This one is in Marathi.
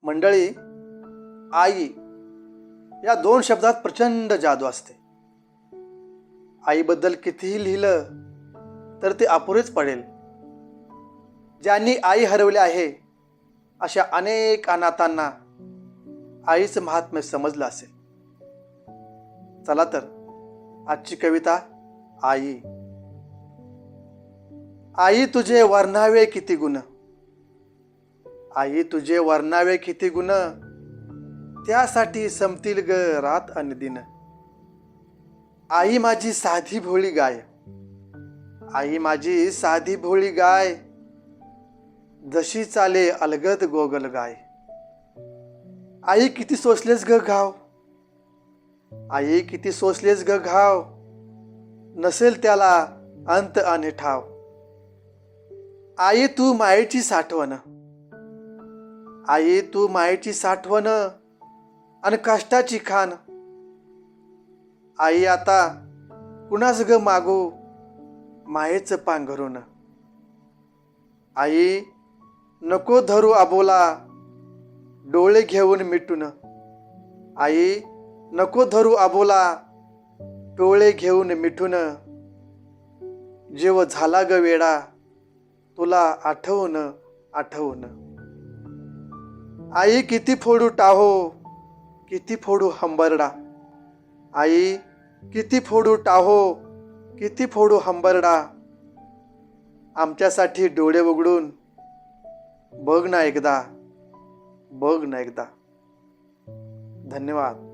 मंडळी, आई या दोन शब्दात प्रचंड जादू असते. आईबद्दल कितीही लिहिलं तर ते अपुरेच पडेल. ज्यांनी आई हरवली आहे अशा अनेक अनाथांना आईचं महात्म्य समजलं असेल. चला तर आजची कविता आई. आई तुझे वर्णावे किती गुण, आई तुझे वर्णावे किती गुण, त्यासाठी संपतील ग रात अन दिन. आई माझी साधी भोळी गाय, आई माझी साधी भोळी गाय, जशी चाले अलगद गोगल गाय. आई किती सोसलेस ग घाव, आई किती सोसलेस ग घाव, नसेल त्याला अंत आणि ठाव. आई तू मायेची साठवण, आई तू मायेची साठवण आणि कष्टाची खान. आई आता कुणास ग मागू मायेचं पांघरून. आई नको धरू आबोला डोळे घेऊन मिटून, आई नको धरू आबोला डोळे घेऊन मिटून. जेव झाला ग वेडा तुला आठवून आठवून. आई किती फोडू टाहो किती फोडू हंबरडा, आई किती फोडू टाहो किती फोडू हंबरडा. आमच्यासाठी डोळे उघडून बघ ना एकदा, बघ ना एकदा. धन्यवाद.